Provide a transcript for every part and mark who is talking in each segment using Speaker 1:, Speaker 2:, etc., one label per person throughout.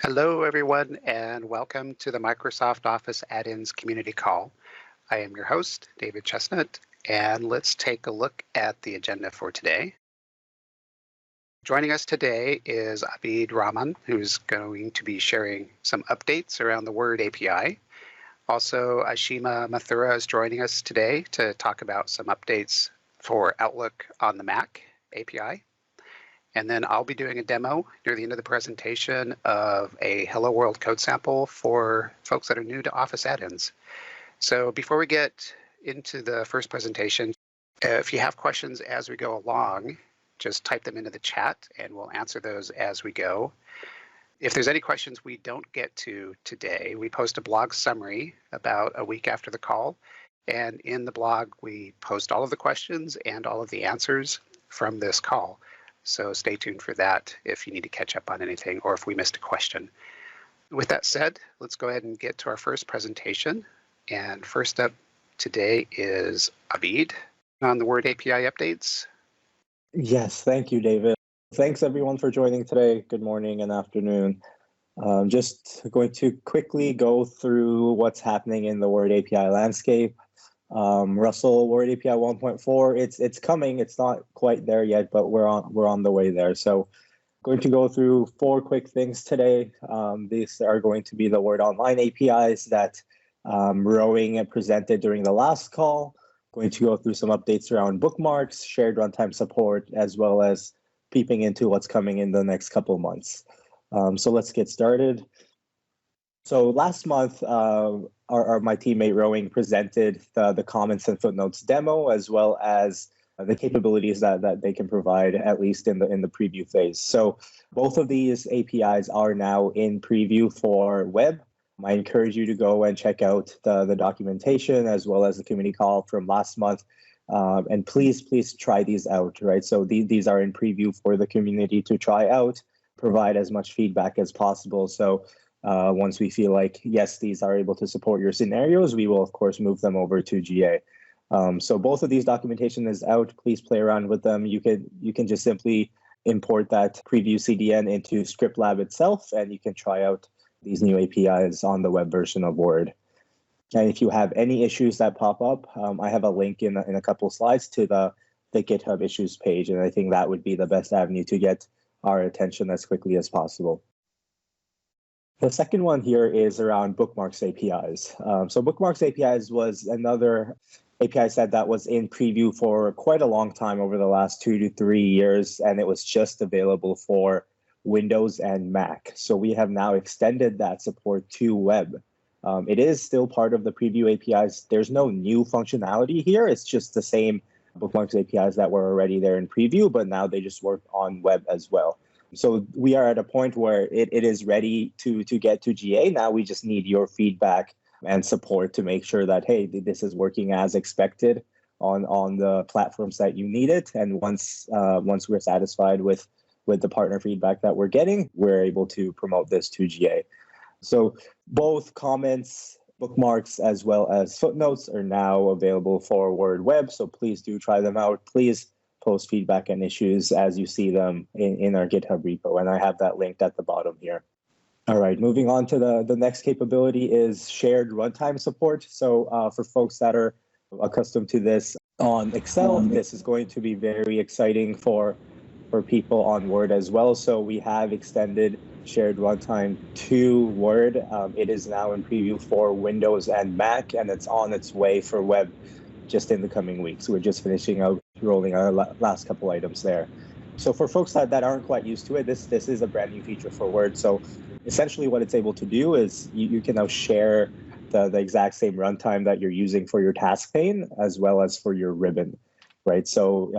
Speaker 1: Hello, everyone, and welcome to the Microsoft Office Add-ins Community Call. I am your host, David Chesnut, and let's take a look at the agenda for today. Joining us today is Abid Rahman, who's going to be sharing some updates around the Word API. Also, Ashima Mathura is joining us today to talk about some updates for Outlook on the Mac API. And then I'll be doing a demo near the end of the presentation of a Hello World code sample for folks that are new to Office add-ins. So before we get into the first presentation, if you have questions as we go along, just type them into the chat and we'll answer those as we go. If there's any questions we don't get to today, we post a blog summary about a week after the call. And in the blog, we post all of the questions and all of the answers from this call. So stay tuned for that if you need to catch up on anything or if we missed a question. With that said, let's go ahead and get to our first presentation. And first up today is Abid on the Word API updates.
Speaker 2: Yes, thank you, David. Thanks, everyone, for joining today. Good morning and afternoon. Just going to quickly go through what's happening in the Word API landscape. Russell, Word API 1.4, it's coming. It's not quite there yet, but we're on the way there. So going to go through 4 quick things today. These are going to be the Word Online APIs that Rowing presented during the last call. Going to go through some updates around bookmarks, shared runtime support, as well as peeping into what's coming in the next couple of months. So let's get started. So last month, my teammate Rowing presented the comments and footnotes demo, as well as the capabilities that they can provide, at least in the preview phase. So both of these APIs are now in preview for web. I encourage you to go and check out the documentation as well as the community call from last month. And please try these out, right? So these are in preview for the community to try out, provide as much feedback as possible. So once we feel like, yes, these are able to support your scenarios, we will, of course, move them over to GA. So both of these documentation is out. Please play around with them. You can just simply import that preview CDN into ScriptLab itself, and you can try out these new APIs on the web version of Word. And if you have any issues that pop up, I have a link in a couple slides to the GitHub issues page, and I think that would be the best avenue to get our attention as quickly as possible. The second one here is around Bookmarks APIs. So Bookmarks APIs was another API set that was in preview for quite a long time over the last 2 to 3 years, and it was just available for Windows and Mac. So we have now extended that support to web. It is still part of the preview APIs. There's no new functionality here. It's just the same Bookmarks APIs that were already there in preview, but now they just work on web as well. So we are at a point where it is ready to get to GA. Now we just need your feedback and support to make sure that, hey, this is working as expected on the platforms that you need it. And once we're satisfied with the partner feedback that we're getting, we're able to promote this to GA. So both comments, bookmarks, as well as footnotes are now available for Word Web. So please do try them out. Please post feedback and issues as you see them in our GitHub repo. And I have that linked at the bottom here. All right, moving on to the next capability is shared runtime support. So for folks that are accustomed to this on Excel, this is going to be very exciting for people on Word as well. So we have extended shared runtime to Word. It is now in preview for Windows and Mac, and it's on its way for web just in the coming weeks. We're just finishing out rolling our last couple items there. So for folks that aren't quite used to it, this is a brand new feature for Word. So essentially what it's able to do is you can now share the exact same runtime that you're using for your task pane as well as for your ribbon. Right, so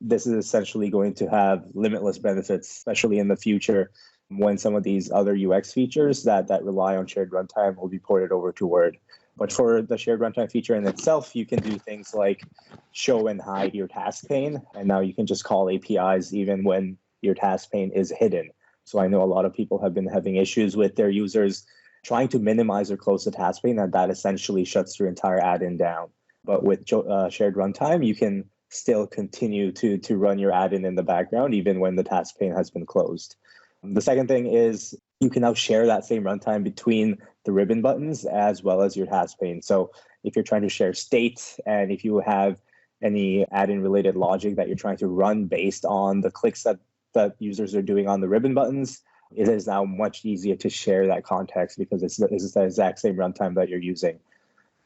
Speaker 2: this is essentially going to have limitless benefits, especially in the future when some of these other UX features that rely on shared runtime will be ported over to Word. But for the shared runtime feature in itself, you can do things like show and hide your task pane, and now you can just call APIs even when your task pane is hidden. So I know a lot of people have been having issues with their users trying to minimize or close the task pane, and that essentially shuts your entire add-in down. But with shared runtime, you can still continue to run your add-in in the background, even when the task pane has been closed. The second thing is you can now share that same runtime between the ribbon buttons as well as your task pane. So if you're trying to share state, and if you have any add-in related logic that you're trying to run based on the clicks that users are doing on the ribbon buttons, it is now much easier to share that context because it's the exact same runtime that you're using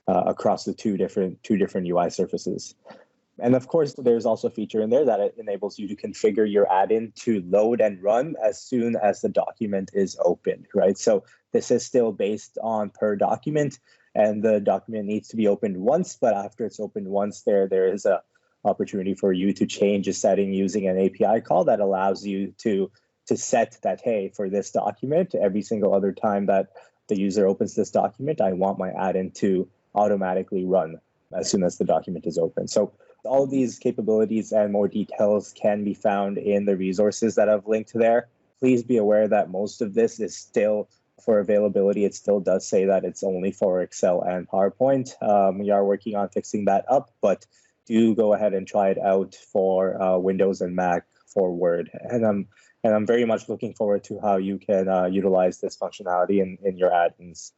Speaker 2: across the two different UI surfaces. And of course, there's also a feature in there that it enables you to configure your add-in to load and run as soon as the document is opened, right? So this is still based on per document, and the document needs to be opened once, but after it's opened once, there is a opportunity for you to change a setting using an API call that allows you to set that, hey, for this document, every single other time that the user opens this document, I want my add-in to automatically run as soon as the document is open. So all of these capabilities and more details can be found in the resources that I've linked there. Please be aware that most of this is still for availability. It still does say that it's only for Excel and PowerPoint. We are working on fixing that up, but do go ahead and try it out for Windows and Mac for Word. And I'm very much looking forward to how you can utilize this functionality in your add-ins.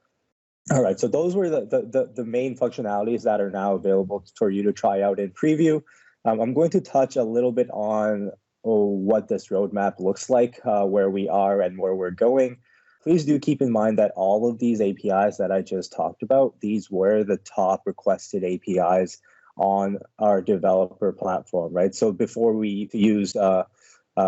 Speaker 2: All right, so those were the main functionalities that are now available for you to try out in preview. I'm going to touch a little bit on what this roadmap looks like, where we are and where we're going. Please do keep in mind that all of these APIs that I just talked about, these were the top requested APIs on our developer platform, right? So before we use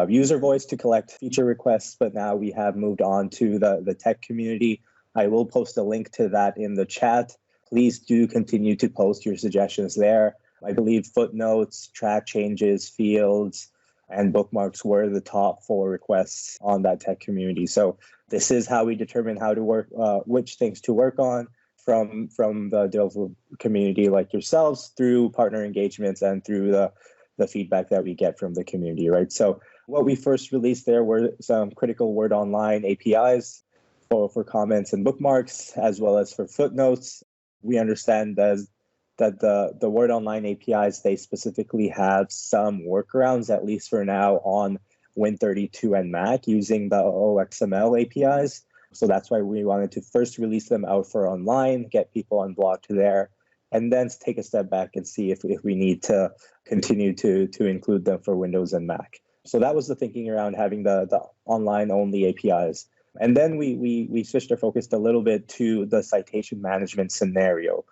Speaker 2: user voice to collect feature requests, but now we have moved on to the tech community. I will post a link to that in the chat. Please do continue to post your suggestions there. I believe footnotes, track changes, fields, and bookmarks were the top 4 requests on that tech community. So this is how we determine how to work, which things to work on from the developer community like yourselves through partner engagements and through the feedback that we get from the community, right? So what we first released there were some critical Word Online APIs for comments and bookmarks, as well as for footnotes. We understand that the Word Online APIs, they specifically have some workarounds, at least for now, on Win32 and Mac using the OXML APIs. So that's why we wanted to first release them out for online, get people unblocked there, and then take a step back and see if we need to continue to include them for Windows and Mac. So that was the thinking around having the online-only APIs. And then we switched our focus a little bit to the citation management scenario.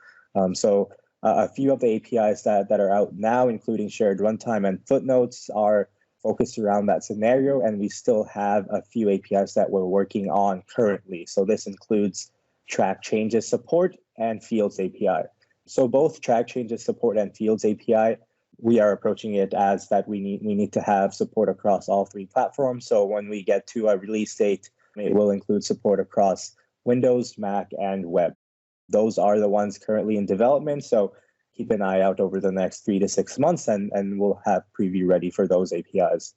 Speaker 2: So a few of the APIs that are out now, including shared runtime and footnotes, are focused around that scenario, and we still have a few APIs that we're working on currently. So this includes track changes support and fields API. So both track changes support and fields API, we are approaching it as that we need to have support across all 3 platforms. So when we get to a release date, it will include support across Windows, Mac, and web. Those are the ones currently in development. So keep an eye out over the next 3 to 6 months, and we'll have preview ready for those APIs.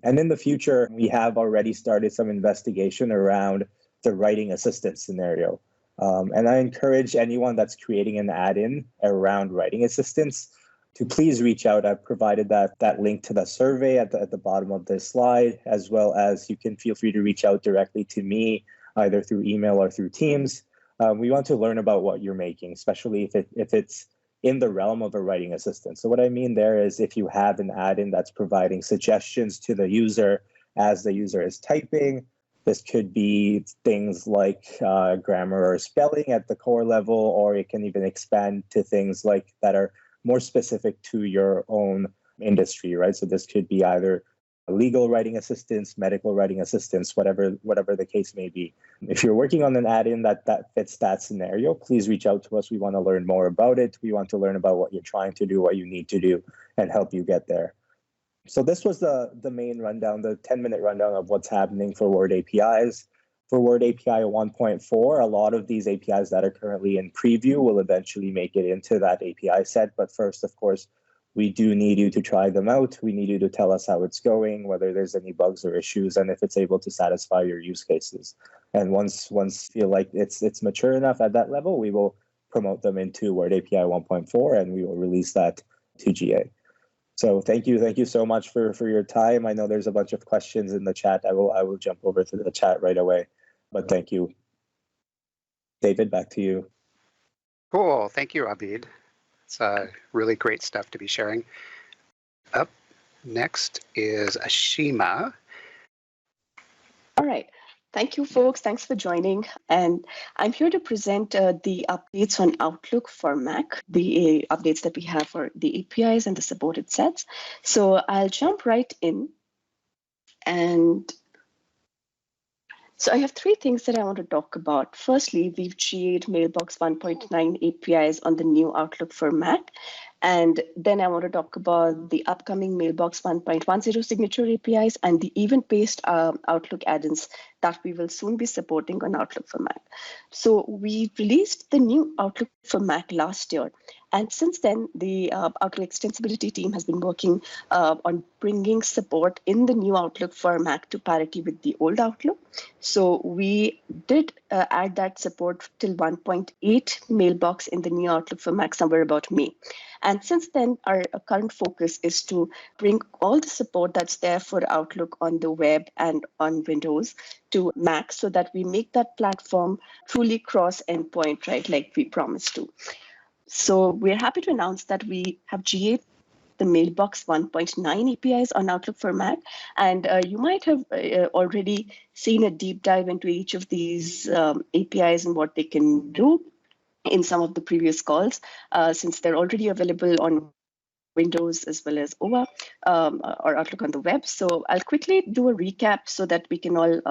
Speaker 2: And in the future, we have already started some investigation around the writing assistant scenario. And I encourage anyone that's creating an add-in around writing assistants to please reach out. I've provided that link to the survey at the bottom of this slide, as well as you can feel free to reach out directly to me, either through email or through Teams. We want to learn about what you're making, especially if it's in the realm of a writing assistant. So what I mean there is if you have an add-in that's providing suggestions to the user as the user is typing, this could be things like grammar or spelling at the core level, or it can even expand to things like that are more specific to your own industry, right? So this could be either legal writing assistance, medical writing assistance, whatever the case may be. If you're working on an add-in that fits that scenario, please reach out to us. We want to learn more about it. We want to learn about what you're trying to do, what you need to do, and help you get there. So this was the main rundown, the 10-minute rundown of what's happening for Word APIs. For Word API 1.4, a lot of these APIs that are currently in preview will eventually make it into that API set. But first, of course, we do need you to try them out. We need you to tell us how it's going, whether there's any bugs or issues, and if it's able to satisfy your use cases. And once feel like it's mature enough at that level, we will promote them into Word API 1.4, and we will release that to GA. So thank you so much for your time. I know there's a bunch of questions in the chat. I will jump over to the chat right away, but thank you. David, back to you.
Speaker 1: Cool, thank you, Abid. It's really great stuff to be sharing. Up next is Ashima.
Speaker 3: All right. Thank you, folks. Thanks for joining. And I'm here to present the updates on Outlook for Mac, the updates that we have for the APIs and the supported sets. So I'll jump right in. And so I have three things that I want to talk about. Firstly, we've GA'd Mailbox 1.9 APIs on the new Outlook for Mac. And then I want to talk about the upcoming Mailbox 1.10 signature APIs and the event-based Outlook add-ins that we will soon be supporting on Outlook for Mac. So we released the new Outlook for Mac last year. And since then, the Outlook Extensibility team has been working on bringing support in the new Outlook for Mac to parity with the old Outlook. So we did add that support till 1.8 Mailbox in the new Outlook for Mac somewhere about May. And since then, our current focus is to bring all the support that's there for Outlook on the web and on Windows to Mac so that we make that platform truly cross-endpoint, right, like we promised to. So we're happy to announce that we have GA'd the Mailbox 1.9 APIs on Outlook for Mac. And you might have already seen a deep dive into each of these APIs and what they can do in some of the previous calls, since they're already available on Windows as well as OVA or Outlook on the web. So I'll quickly do a recap so that we can all,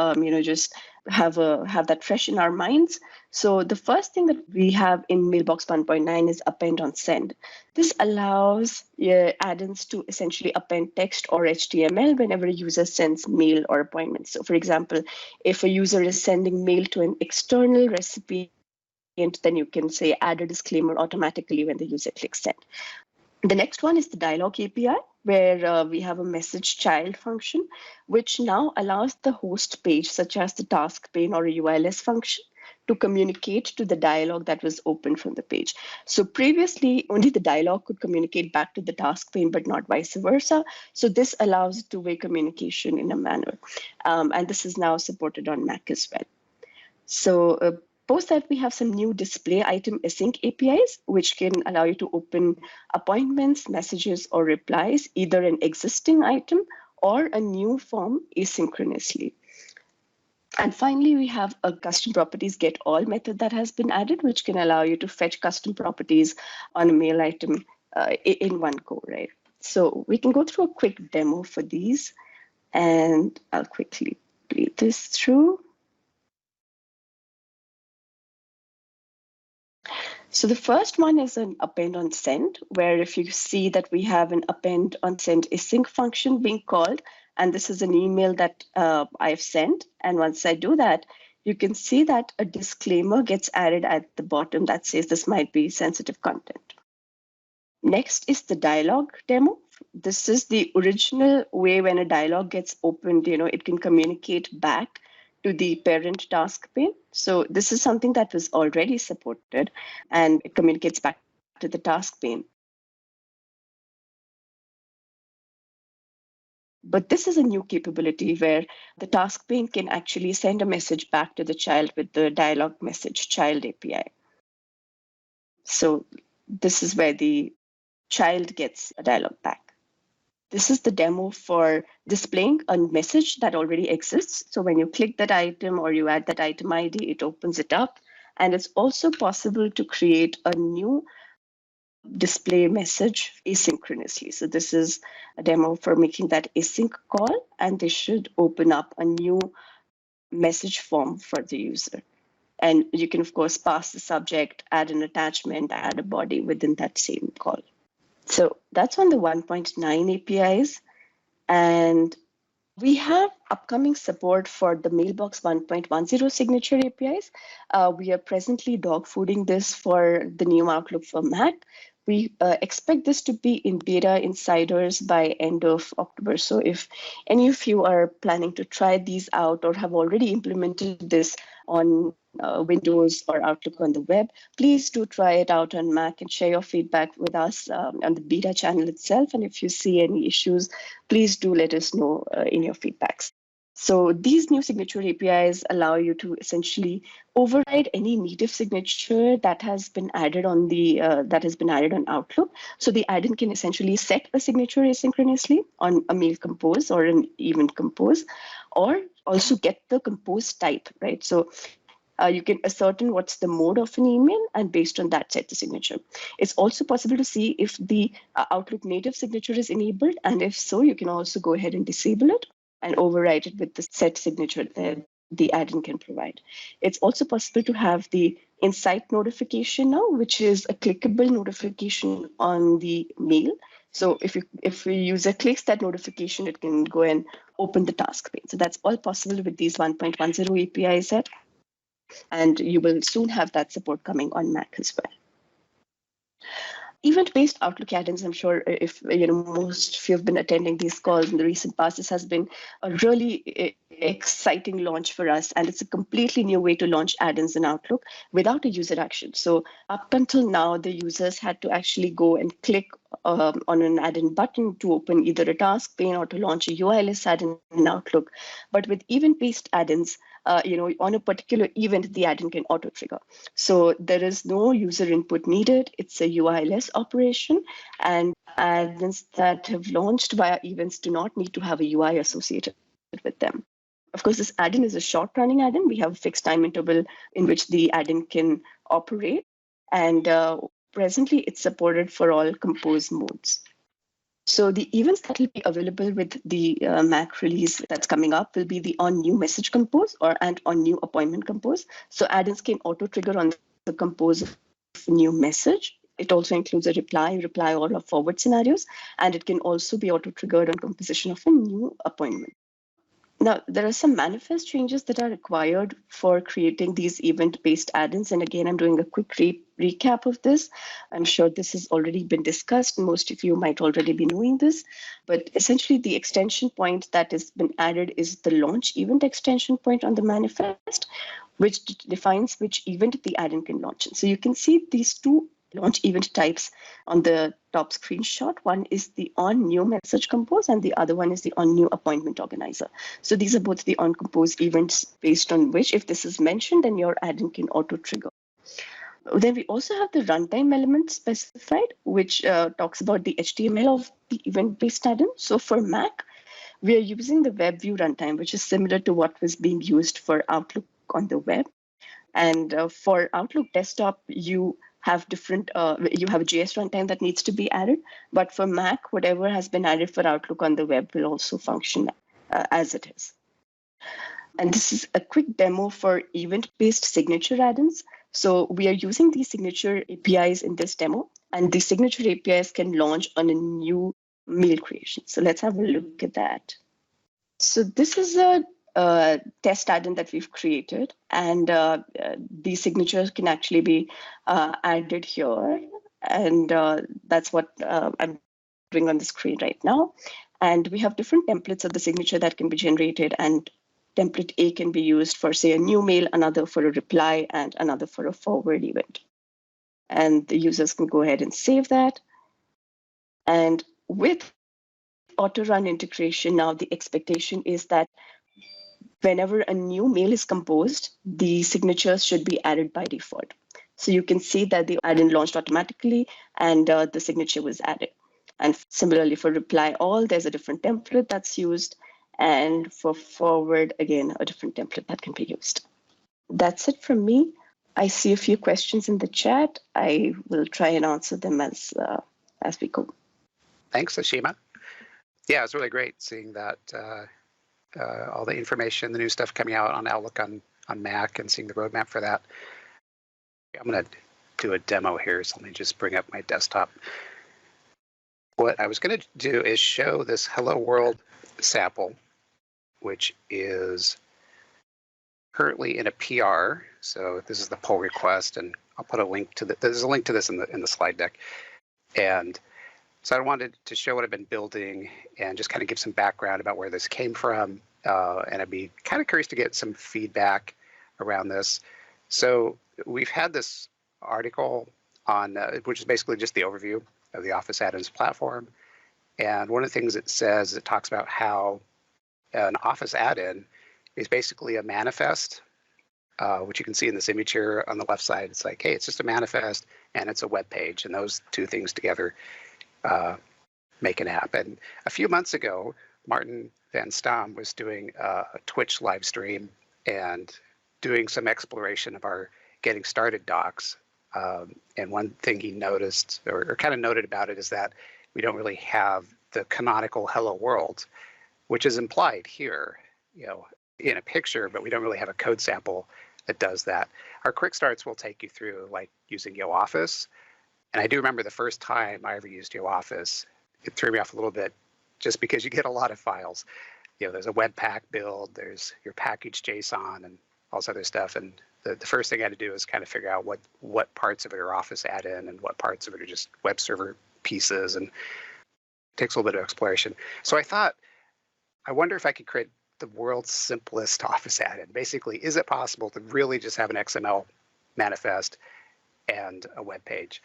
Speaker 3: just have that fresh in our minds. So the first thing that we have in Mailbox 1.9 is append on send. This allows add-ins to essentially append text or HTML whenever a user sends mail or appointments. So for example, if a user is sending mail to an external recipient, then you can say add a disclaimer automatically when the user clicks send. The next one is the dialog API, where we have a message child function, which now allows the host page, such as the task pane or a URLs function, to communicate to the dialog that was open from the page. So previously, only the dialog could communicate back to the task pane, but not vice versa. So this allows two-way communication in a manner. And this is now supported on Mac as well. So post that, we have some new display item async APIs, which can allow you to open appointments, messages, or replies, either an existing item or a new form asynchronously. And finally, we have a custom properties get all method that has been added, which can allow you to fetch custom properties on a mail item in one go, right? So we can go through a quick demo for these, and I'll quickly read this through. So the first one is an append on send, where if you see that we have an append on send async function being called, and this is an email that I've sent. And once I do that, you can see that a disclaimer gets added at the bottom that says this might be sensitive content. Next is the dialog demo. This is the original way when a dialog gets opened, it can communicate back to the parent task pane. So this is something that was already supported, and it communicates back to the task pane. But this is a new capability where the task pane can actually send a message back to the child with the dialog message child API. So this is where the child gets a dialog back. This is the demo for displaying a message that already exists. So when you click that item or you add that item ID, it opens it up. And it's also possible to create a new display message asynchronously. So this is a demo for making that async call, and they should open up a new message form for the user. And you can, of course, pass the subject, add an attachment, add a body within that same call. So that's on the 1.9 APIs. And we have upcoming support for the Mailbox 1.10 signature APIs. We are presently dogfooding this for the new Outlook for Mac. We expect this to be in beta insiders by end of October. So if any of you are planning to try these out or have already implemented this on Windows or Outlook on the web, please do try it out on Mac and share your feedback with us on the beta channel itself. And if you see any issues, please do let us know in your feedbacks. So these new signature APIs allow you to essentially override any native signature that has been added on Outlook. So the add-in can essentially set a signature asynchronously on a mail compose or an event compose, or also get the compose type, right? So you can ascertain what's the mode of an email, and based on that, set the signature. It's also possible to see if the Outlook native signature is enabled, and if so, you can also go ahead and disable it and override it with the set signature that the add-in can provide. It's also possible to have the insight notification now, which is a clickable notification on the mail. So if a user clicks that notification, it can go and open the task pane. So that's all possible with these 1.10 API set. And you will soon have that support coming on Mac as well. Event-based Outlook add-ins, I'm sure if most of you have been attending these calls in the recent past, this has been a really exciting launch for us, and it's a completely new way to launch add-ins in Outlook without a user action. So up until now, the users had to actually go and click on an add-in button to open either a task pane or to launch a UI-less add-in in Outlook. But with event-based add-ins, on a particular event, the add-in can auto-trigger. So there is no user input needed. It's a UI-less operation, and add-ins that have launched via events do not need to have a UI associated with them. Of course, this add-in is a short-running add-in. We have a fixed time interval in which the add-in can operate, and presently it's supported for all compose modes. So the events that will be available with the Mac release that's coming up will be the on new message compose and on new appointment compose. So add-ins can auto-trigger on the compose of new message. It also includes a reply all, or forward scenarios, and it can also be auto-triggered on composition of a new appointment. Now, there are some manifest changes that are required for creating these event-based add-ins. And again, I'm doing a quick recap of this. I'm sure this has already been discussed. Most of you might already be knowing this. But essentially, the extension point that has been added is the launch event extension point on the manifest, which defines which event the add-in can launch. So you can see these two launch event types on the top screenshot. One is the on new message compose, and the other one is the on new appointment organizer. So these are both the on compose events based on which, if this is mentioned, then your add-in can auto trigger. Then we also have the runtime element specified, which talks about the HTML of the event-based add-in. So for Mac, we are using the WebView runtime, which is similar to what was being used for Outlook on the web. And for Outlook desktop, you have different, you have a JS runtime that needs to be added. But for Mac, whatever has been added for Outlook on the web will also function as it is. And this is a quick demo for event-based signature add-ins. So we are using these signature APIs in this demo, and the signature APIs can launch on a new mail creation. So let's have a look at that. So this is a test add-in that we've created, and these signatures can actually be added here, and that's what I'm doing on the screen right now. And we have different templates of the signature that can be generated, and template A can be used for, say, a new mail, another for a reply, and another for a forward event. And the users can go ahead and save that. And with auto-run integration, now the expectation is that whenever a new mail is composed, the signatures should be added by default. So you can see that the add-in launched automatically, and the signature was added. And similarly, for reply all, there's a different template that's used. And for forward, again, a different template that can be used. That's it from me. I see a few questions in the chat. I will try and answer them as we go.
Speaker 1: Thanks, Ashima. Yeah, it's really great seeing that all the information, the new stuff coming out on Outlook on Mac, and seeing the roadmap for that. I'm going to do a demo here, so let me just bring up my desktop. What I was going to do is show this Hello World sample, which is currently in a PR. So this is the pull request, and I'll put a link to there's a link to this in the slide deck. And so I wanted to show what I've been building and just kind of give some background about where this came from. And I'd be kind of curious to get some feedback around this. So we've had this article on, which is basically just the overview of the Office add-ins platform. And one of the things it says, it talks about how an Office add-in is basically a manifest, which you can see in this image here on the left side. It's like, hey, it's just a manifest and it's a web page, and those two things together make an app. And a few months ago, Maarten van Stam was doing a Twitch live stream and doing some exploration of our getting started docs. And one thing he noticed, or kind of noted about it, is that we don't really have the canonical hello world, which is implied here, in a picture, but we don't really have a code sample that does that. Our quick starts will take you through like using YoOffice. And I do remember the first time I ever used YoOffice, it threw me off a little bit just because you get a lot of files. There's a Webpack build, there's your package JSON and all this other stuff. And the first thing I had to do is kind of figure out what parts of it are Office add-in and what parts of it are just web server pieces, and it takes a little bit of exploration. So I thought, I wonder if I could create the world's simplest Office add-in. Basically, is it possible to really just have an XML manifest and a web page?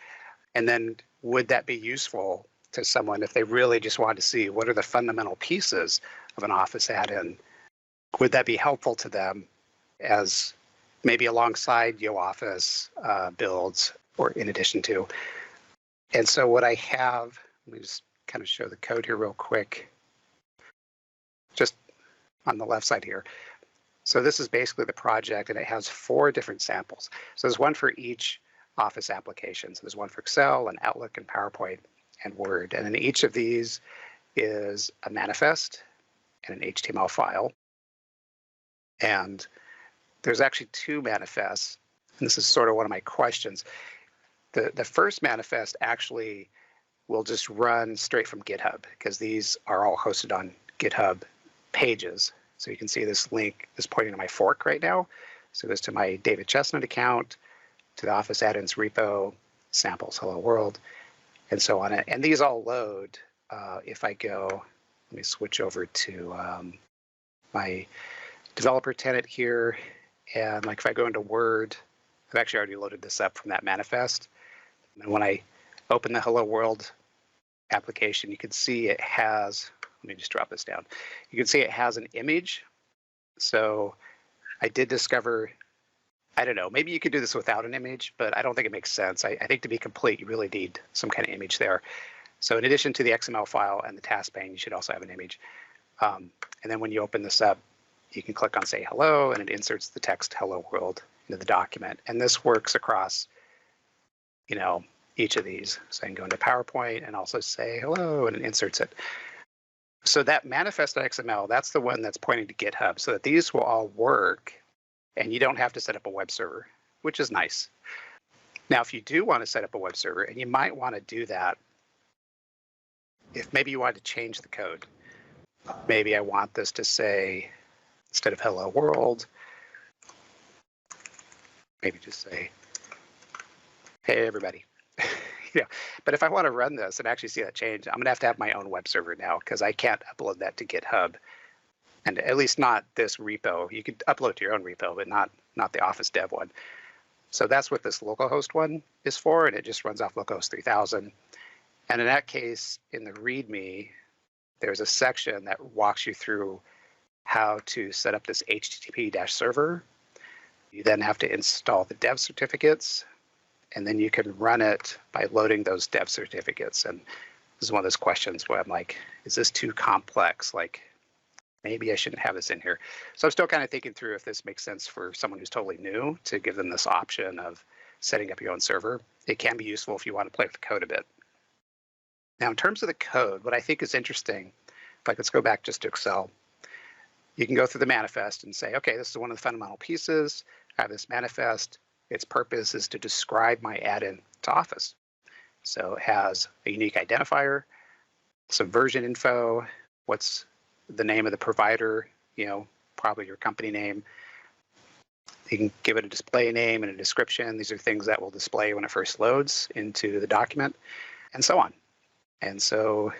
Speaker 1: And then would that be useful to someone if they really just wanted to see what are the fundamental pieces of an Office add-in? Would that be helpful to them as maybe alongside YoOffice builds or in addition to? And so what I have, let me just kind of show the code here real quick, just on the left side here. So this is basically the project, and it has 4 different samples. So there's one for each Office application. So there's one for Excel and Outlook and PowerPoint and Word. And in each of these is a manifest and an HTML file. And there's actually 2 manifests. And this is sort of one of my questions. The first manifest actually will just run straight from GitHub, because these are all hosted on GitHub pages. So you can see this link is pointing to my fork right now. So it goes to my David Chesnut account, to the Office add-ins repo, samples, hello world, and so on. And these all load if I go, let me switch over to my developer tenant here. And like if I go into Word, I've actually already loaded this up from that manifest. And when I open the hello world application, you can see it has, let me just drop this down. You can see it has an image. So I did discover, I don't know, maybe you could do this without an image, but I don't think it makes sense. I think to be complete, you really need some kind of image there. So in addition to the XML file and the task pane, you should also have an image. And then when you open this up, you can click on say hello, and it inserts the text hello world into the document. And this works across, each of these. So I can go into PowerPoint and also say hello, and it inserts it. So that manifest.xml, that's the one that's pointing to GitHub, so that these will all work and you don't have to set up a web server, which is nice. Now, if you do want to set up a web server, and you might want to do that if maybe you wanted to change the code. Maybe I want this to say, instead of hello world, maybe just say, hey, everybody. But if I want to run this and actually see that change, I'm going to have my own web server now, because I can't upload that to GitHub, and at least not this repo. You could upload to your own repo, but not the Office dev one. So that's what this localhost one is for, and it just runs off localhost 3000. And in that case, in the README, there's a section that walks you through how to set up this HTTP-server. You then have to install the dev certificates, and then you can run it by loading those dev certificates. And this is one of those questions where I'm like, is this too complex? Like, maybe I shouldn't have this in here. So I'm still kind of thinking through if this makes sense for someone who's totally new to give them this option of setting up your own server. It can be useful if you want to play with the code a bit. Now, in terms of the code, what I think is interesting, like let's go back just to Excel. You can go through the manifest and say, okay, this is one of the fundamental pieces. I have this manifest. Its purpose is to describe my add-in to Office. So it has a unique identifier, some version info, what's the name of the provider, probably your company name. You can give it a display name and a description. These are things that will display when it first loads into the document, and so on. And so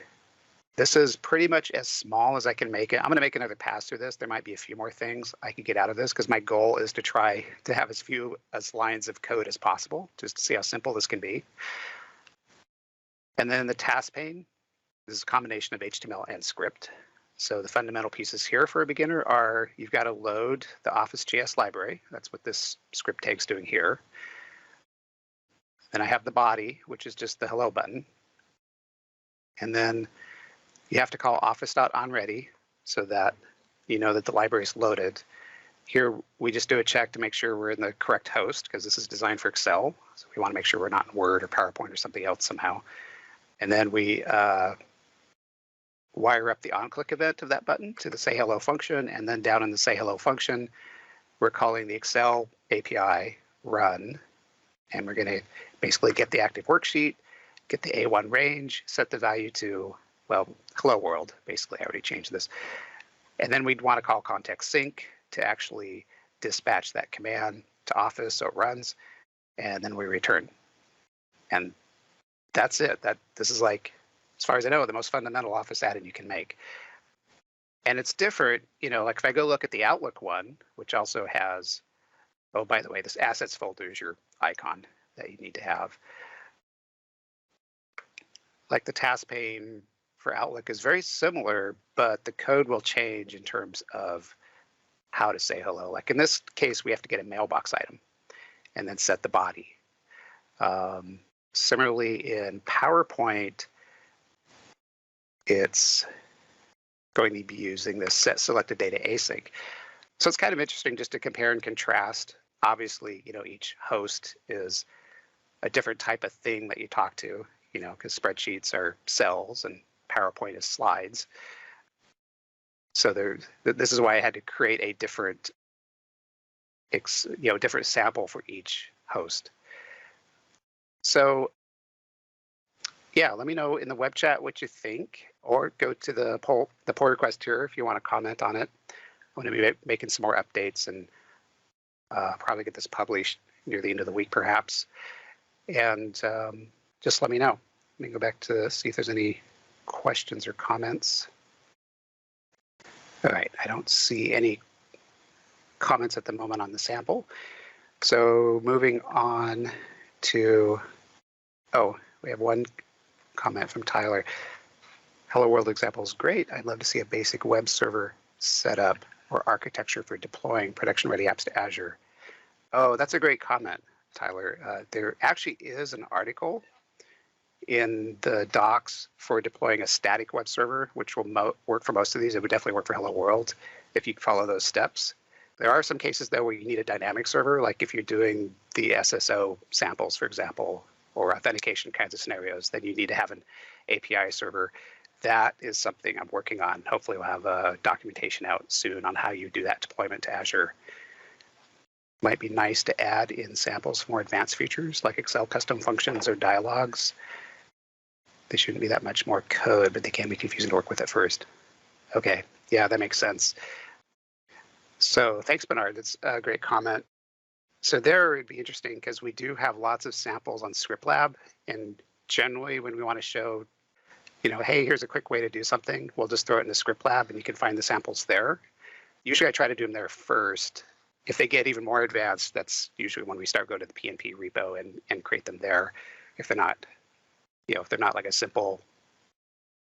Speaker 1: This is pretty much as small as I can make it. I'm going to make another pass through this. There might be a few more things I could get out of this because my goal is to try to have as few lines of code as possible, just to see how simple this can be. And then the task pane, this is a combination of HTML and script. So the fundamental pieces here for a beginner are you've got to load the Office.js library. That's what this script tag's doing here. Then I have the body, which is just the hello button. And then you have to call office.onReady so that you know that the library is loaded. Here, we just do a check to make sure we're in the correct host because this is designed for Excel. So we want to make sure we're not in Word or PowerPoint or something else somehow. And then we wire up the onClick event of that button to the say hello function. And then down in the say hello function, we're calling the Excel API run. And we're going to basically get the active worksheet, get the A1 range, set the value to, well, hello world, basically. I already changed this. And then we'd want to call context sync to actually dispatch that command to Office so it runs, and then we return. And that's it. This is like, as far as I know, the most fundamental Office add-in you can make. And it's different, like if I go look at the Outlook one, which also has, oh, by the way, this assets folder is your icon that you need to have. Like the task pane for Outlook is very similar, but the code will change in terms of how to say hello. Like in this case, we have to get a mailbox item and then set the body. Similarly, in PowerPoint, it's going to be using this set selected data async. So it's kind of interesting just to compare and contrast. Obviously, each host is a different type of thing that you talk to, because spreadsheets are cells and PowerPoint is slides. So this is why I had to create a different, different sample for each host. So yeah, let me know in the web chat what you think, or go to the pull request here if you want to comment on it. I'm going to be making some more updates and probably get this published near the end of the week, perhaps. And just let me know. Let me go back to see if there's any questions or comments. All right, I don't see any comments at the moment on the sample. So moving on to, we have one comment from Tyler. Hello World example is great. I'd love to see a basic web server setup or architecture for deploying production-ready apps to Azure. Oh, that's a great comment, Tyler. There actually is an article in the docs for deploying a static web server, which will work for most of these. It would definitely work for Hello World if you follow those steps. There are some cases, though, where you need a dynamic server, like if you're doing the SSO samples, for example, or authentication kinds of scenarios, then you need to have an API server. That is something I'm working on. Hopefully we'll have a documentation out soon on how you do that deployment to Azure. Might be nice to add in samples more advanced features like Excel custom functions or dialogues. They shouldn't be that much more code, but they can be confusing to work with at first. Okay, yeah, that makes sense. So thanks, Bernard. That's a great comment. So there it would be interesting because we do have lots of samples on ScriptLab, and generally when we want to show, hey, here's a quick way to do something, we'll just throw it in the ScriptLab and you can find the samples there. Usually I try to do them there first. If they get even more advanced, that's usually when we start going to the PnP repo and create them there. If they're not, if they're not like a simple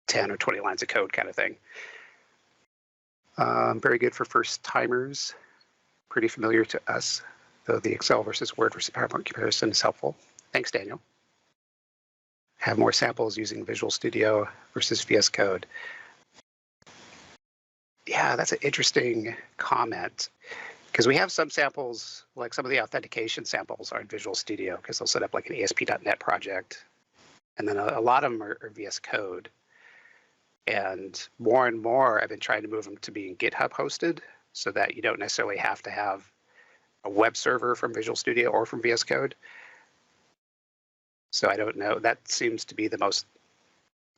Speaker 1: 10 or 20 lines of code kind of thing. Very good for first timers. Pretty familiar to us, though the Excel versus Word versus PowerPoint comparison is helpful. Thanks, Daniel. Have more samples using Visual Studio versus VS Code. Yeah, that's an interesting comment. Because we have some samples, like some of the authentication samples are in Visual Studio, because they'll set up like an ASP.NET project. And then a lot of them are VS Code. And more, I've been trying to move them to being GitHub hosted so that you don't necessarily have to have a web server from Visual Studio or from VS Code. So I don't know. That seems to be the most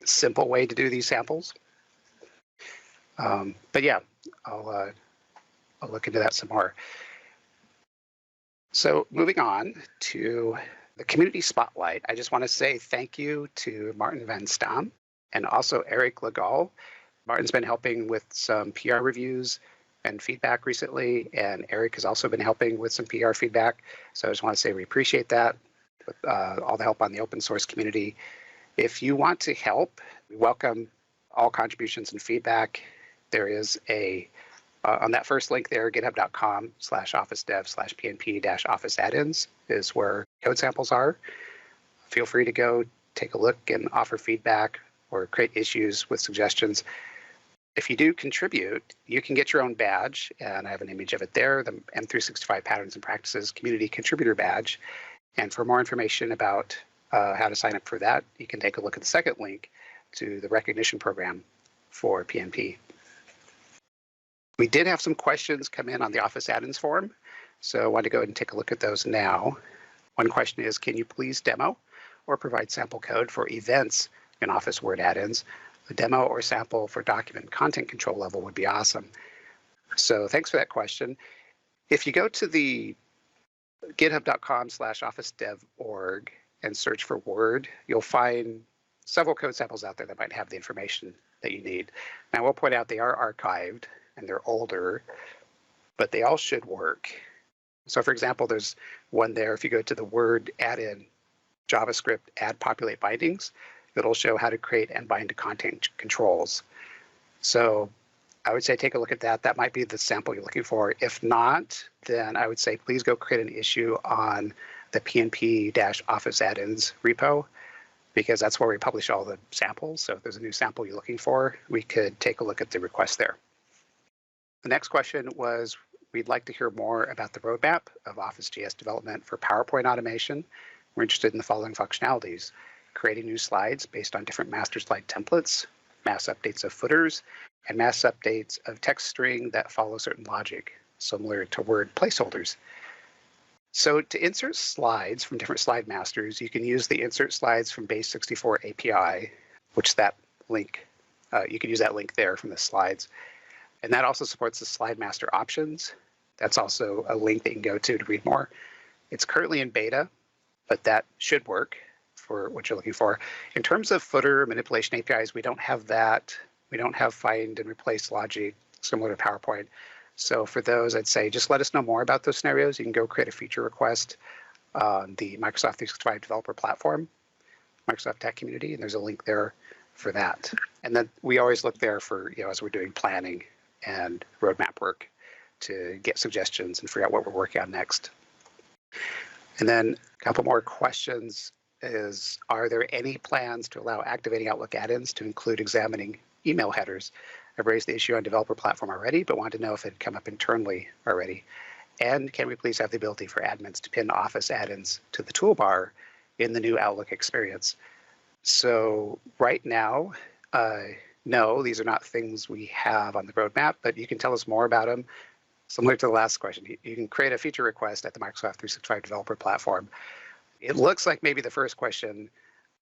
Speaker 1: simple way to do these samples. But yeah, I'll look into that some more. So moving on to the community spotlight, I just want to say thank you to Maarten van Stam and also Eric Legault. Maarten's been helping with some PR reviews and feedback recently, and Eric has also been helping with some PR feedback. So I just want to say we appreciate that, with all the help on the open source community. If you want to help, we welcome all contributions and feedback. There is a, on that first link there, github.com/officedev/pnp-office add-ins is where code samples are. Feel free to go take a look and offer feedback or create issues with suggestions. If you do contribute, you can get your own badge, and I have an image of it there, the M365 Patterns and Practices Community Contributor Badge. And for more information about how to sign up for that, you can take a look at the second link to the recognition program for PnP. We did have some questions come in on the Office add-ins forum, so I want to go ahead and take a look at those now. One question is, can you please demo or provide sample code for events in Office Word add-ins? A demo or sample for document content control level would be awesome. So thanks for that question. If you go to the github.com/officedev.org and search for Word, you'll find several code samples out there that might have the information that you need. Now, we'll point out they are archived and they're older, but they all should work. So for example, there's one there, if you go to the Word add-in JavaScript add populate bindings, it'll show how to create and bind to content controls. So I would say take a look at that. That might be the sample you're looking for. If not, then I would say please go create an issue on the PnP-Office add-ins repo, because that's where we publish all the samples. So if there's a new sample you're looking for, we could take a look at the request there. The next question was, we'd like to hear more about the roadmap of Office.js development for PowerPoint automation. We're interested in the following functionalities: creating new slides based on different master slide templates, mass updates of footers, and mass updates of text string that follow certain logic, similar to Word placeholders. So to insert slides from different slide masters, you can use the Insert Slides from Base64 API, which that link, you can use that link there from the slides. And that also supports the slide master options. That's also a link that you can go to read more. It's currently in beta, but that should work for what you're looking for. In terms of footer manipulation APIs, we don't have that. We don't have find and replace logic similar to PowerPoint. So for those, I'd say just let us know more about those scenarios. You can go create a feature request on the Microsoft 365 developer platform, Microsoft Tech Community, and there's a link there for that. And then we always look there for, as we're doing planning and roadmap work to get suggestions and figure out what we're working on next. And then a couple more questions is, are there any plans to allow activating Outlook add-ins to include examining email headers? I've raised the issue on developer platform already, but wanted to know if it had come up internally already. And can we please have the ability for admins to pin Office add-ins to the toolbar in the new Outlook experience? So right now, no, these are not things we have on the roadmap, but you can tell us more about them. Similar to the last question, you can create a feature request at the Microsoft 365 developer platform. It looks like maybe the first question,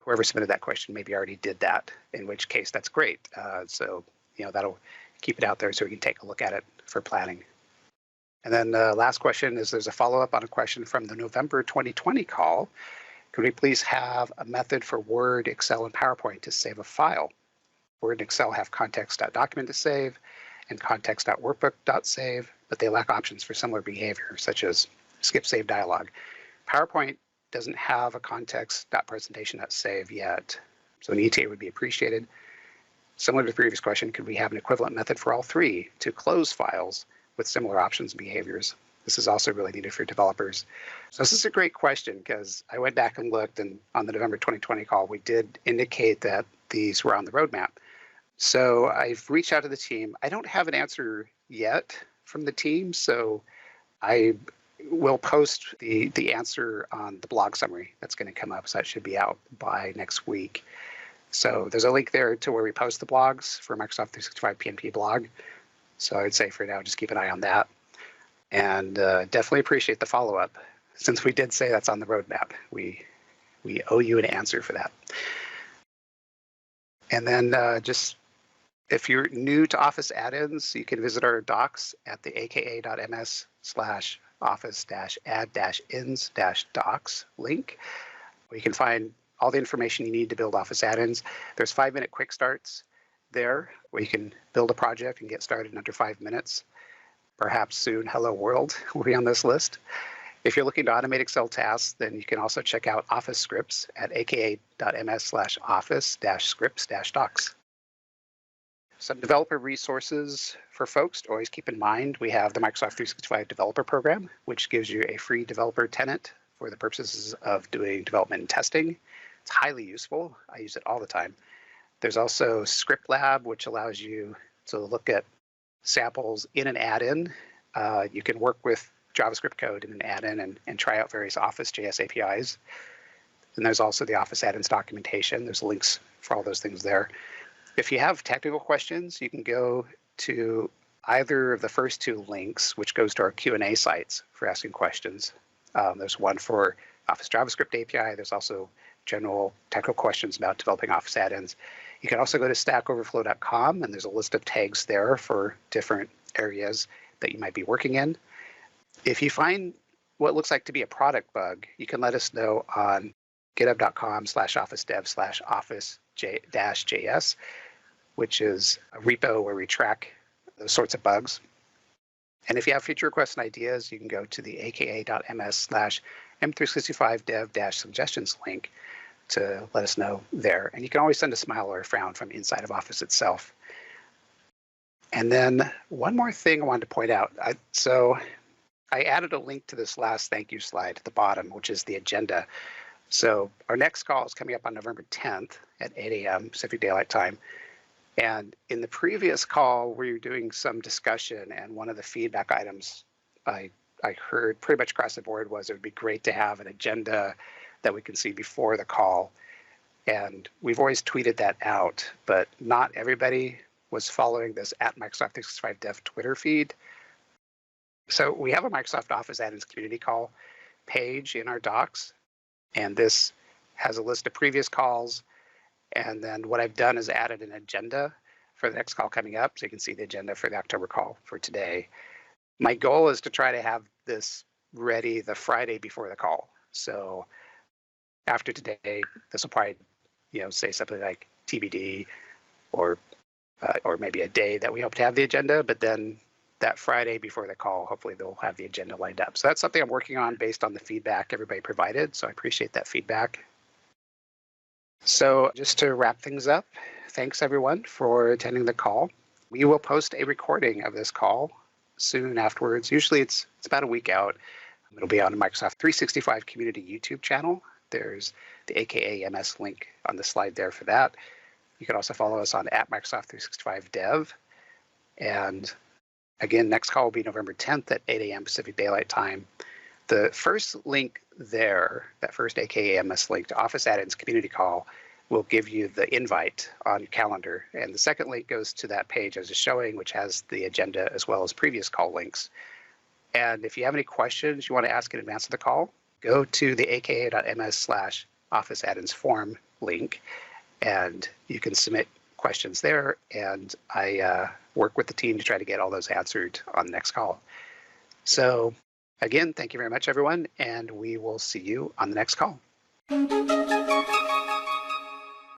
Speaker 1: whoever submitted that question maybe already did that, in which case that's great. So that'll keep it out there so we can take a look at it for planning. And then the last question is, there's a follow-up on a question from the November 2020 call. Could we please have a method for Word, Excel, and PowerPoint to save a file? Word and Excel have context.document to save and context.workbook.save, but they lack options for similar behavior, such as skip save dialog. PowerPoint doesn't have a context.presentation.save yet, so an ETA would be appreciated. Similar to the previous question, could we have an equivalent method for all three to close files with similar options and behaviors? This is also really needed for developers. So this is a great question, because I went back and looked, and on the November 2020 call, we did indicate that these were on the roadmap. So I've reached out to the team. I don't have an answer yet from the team, so I will post the answer on the blog summary that's going to come up, so that should be out by next week. So there's a link there to where we post the blogs for Microsoft 365 PnP blog. So I'd say for now, just keep an eye on that. And definitely appreciate the follow-up. Since we did say that's on the roadmap, we owe you an answer for that. And then just, if you're new to Office add-ins, you can visit our docs at the aka.ms/office-add-ins-docs link, where you can find all the information you need to build Office add-ins. There's 5-minute quick starts there where you can build a project and get started in under 5 minutes. Perhaps soon Hello World will be on this list. If you're looking to automate Excel tasks, then you can also check out Office scripts at aka.ms/office-scripts-docs. Some developer resources for folks to always keep in mind. We have the Microsoft 365 Developer Program, which gives you a free developer tenant for the purposes of doing development and testing. It's highly useful. I use it all the time. There's also Script Lab, which allows you to look at samples in an add-in. You can work with JavaScript code in an add-in and try out various Office.js APIs. And there's also the Office add-ins documentation. There's links for all those things there. If you have technical questions, you can go to either of the first 2 links, which goes to our Q&A sites for asking questions. There's one for Office JavaScript API. There's also general technical questions about developing Office add-ins. You can also go to stackoverflow.com, and there's a list of tags there for different areas that you might be working in. If you find what looks like to be a product bug, you can let us know on github.com/office-dev/office-js, which is a repo where we track those sorts of bugs. And if you have feature requests and ideas, you can go to the aka.ms/m365dev-suggestions link to let us know there. And you can always send a smile or a frown from inside of Office itself. And then one more thing I wanted to point out. I added a link to this last thank you slide at the bottom, which is the agenda. So our next call is coming up on November 10th at 8 a.m. Pacific Daylight Time. And in the previous call, we were doing some discussion, and one of the feedback items I heard pretty much across the board was it would be great to have an agenda that we can see before the call. And we've always tweeted that out, but not everybody was following this at Microsoft 365 Dev Twitter feed. So we have a Microsoft Office add-ins community call page in our docs, and this has a list of previous calls. And then what I've done is added an agenda for the next call coming up, so you can see the agenda for the October call for today. My goal is to try to have this ready the Friday before the call. So after today, this will probably, say something like TBD, or maybe a day that we hope to have the agenda, but then that Friday before the call, hopefully they'll have the agenda lined up. So that's something I'm working on based on the feedback everybody provided. So I appreciate that feedback. So just to wrap things up, thanks everyone for attending the call. We will post a recording of this call soon afterwards. Usually it's about a week out. It'll be on the Microsoft 365 Community YouTube channel. There's the AKA MS link on the slide there for that. You can also follow us on @Microsoft 365 Dev. And again, next call will be November 10th at 8 a.m. Pacific Daylight Time. The first link there, that first AKA MS link to Office add-ins community call, will give you the invite on your calendar. And the second link goes to that page I was just showing, which has the agenda as well as previous call links. And if you have any questions you want to ask in advance of the call, go to the aka.ms/office add-ins form link, and you can submit questions there. And I work with the team to try to get all those answered on the next call. So again, thank you very much, everyone, and we will see you on the next call.